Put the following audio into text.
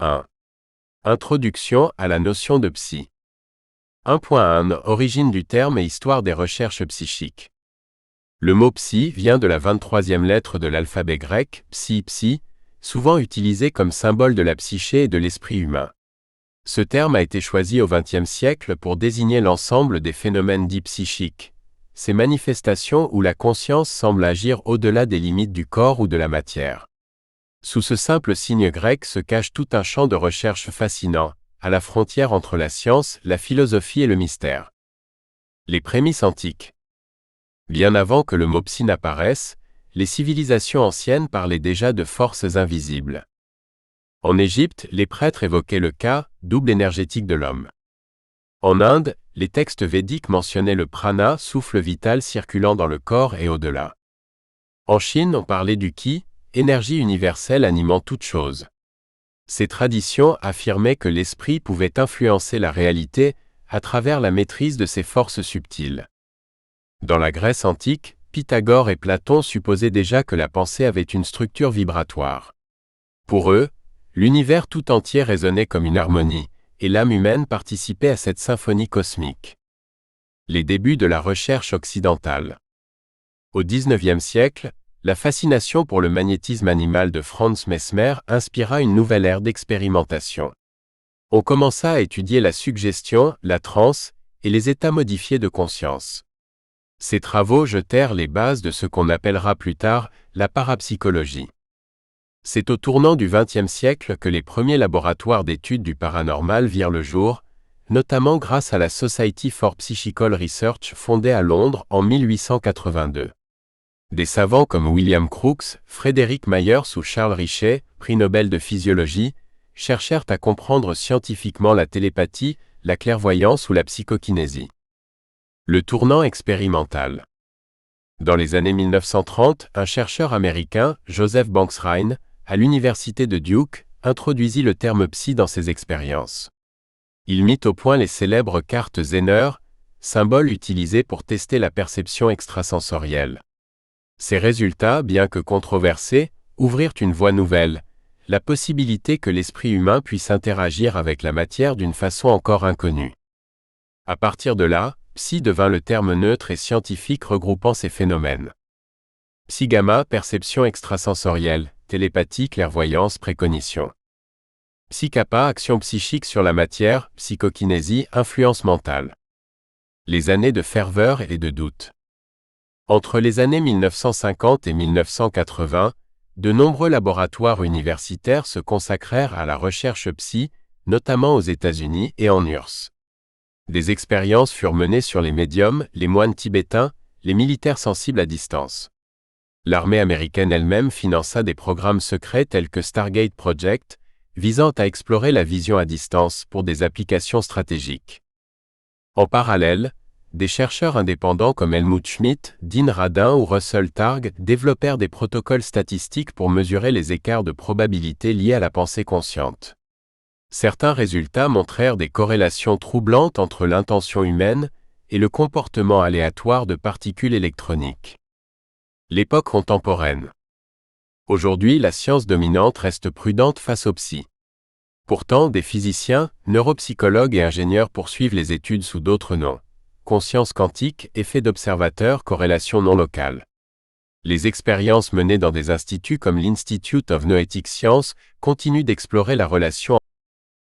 1. Introduction à la notion de psy. 1.1 Origine du terme et histoire des recherches psychiques. Le mot psy vient de la 23e lettre de l'alphabet grec, psy, souvent utilisé comme symbole de la psyché et de l'esprit humain. Ce terme a été choisi au XXe siècle pour désigner l'ensemble des phénomènes dits psychiques, ces manifestations où la conscience semble agir au-delà des limites du corps ou de la matière. Sous ce simple signe grec se cache tout un champ de recherche fascinant, à la frontière entre la science, la philosophie et le mystère. Les prémices antiques. Bien avant que le mot psy n'apparaisse, les civilisations anciennes parlaient déjà de forces invisibles. En Égypte, les prêtres évoquaient le ka, double énergétique de l'homme. En Inde, les textes védiques mentionnaient le prana, souffle vital circulant dans le corps et au-delà. En Chine, on parlait du ki, énergie universelle animant toute chose. Ces traditions affirmaient que l'esprit pouvait influencer la réalité à travers la maîtrise de ses forces subtiles. Dans la Grèce antique, Pythagore et Platon supposaient déjà que la pensée avait une structure vibratoire. Pour eux, l'univers tout entier résonnait comme une harmonie, et l'âme humaine participait à cette symphonie cosmique. Les débuts de la recherche occidentale. Au XIXe siècle, la fascination pour le magnétisme animal de Franz Mesmer inspira une nouvelle ère d'expérimentation. On commença à étudier la suggestion, la transe et les états modifiés de conscience. Ces travaux jetèrent les bases de ce qu'on appellera plus tard la parapsychologie. C'est au tournant du XXe siècle que les premiers laboratoires d'études du paranormal virent le jour, notamment grâce à la Society for Psychical Research fondée à Londres en 1882. Des savants comme William Crookes, Frédéric Myers ou Charles Richet, prix Nobel de physiologie, cherchèrent à comprendre scientifiquement la télépathie, la clairvoyance ou la psychokinésie. Le tournant expérimental. Dans les années 1930, un chercheur américain, Joseph Banks Rhine, à l'université de Duke, introduisit le terme psy dans ses expériences. Il mit au point les célèbres cartes Zener, symboles utilisés pour tester la perception extrasensorielle. Ces résultats, bien que controversés, ouvrirent une voie nouvelle, la possibilité que l'esprit humain puisse interagir avec la matière d'une façon encore inconnue. À partir de là, psy devint le terme neutre et scientifique regroupant ces phénomènes. Psy-gamma, perception extrasensorielle, télépathie, clairvoyance, précognition. Psy-kappa, action psychique sur la matière, psychokinésie, influence mentale. Les années de ferveur et de doute. Entre les années 1950 et 1980, de nombreux laboratoires universitaires se consacrèrent à la recherche psy, notamment aux États-Unis et en URSS. Des expériences furent menées sur les médiums, les moines tibétains, les militaires sensibles à distance. L'armée américaine elle-même finança des programmes secrets tels que Stargate Project, visant à explorer la vision à distance pour des applications stratégiques. En parallèle, des chercheurs indépendants comme Helmut Schmidt, Dean Radin ou Russell Targ développèrent des protocoles statistiques pour mesurer les écarts de probabilité liés à la pensée consciente. Certains résultats montrèrent des corrélations troublantes entre l'intention humaine et le comportement aléatoire de particules électroniques. L'époque contemporaine. Aujourd'hui, la science dominante reste prudente face au psy. Pourtant, des physiciens, neuropsychologues et ingénieurs poursuivent les études sous d'autres noms. Conscience quantique, effet d'observateur, corrélation non locale. Les expériences menées dans des instituts comme l'Institute of Noetic Science continuent d'explorer la relation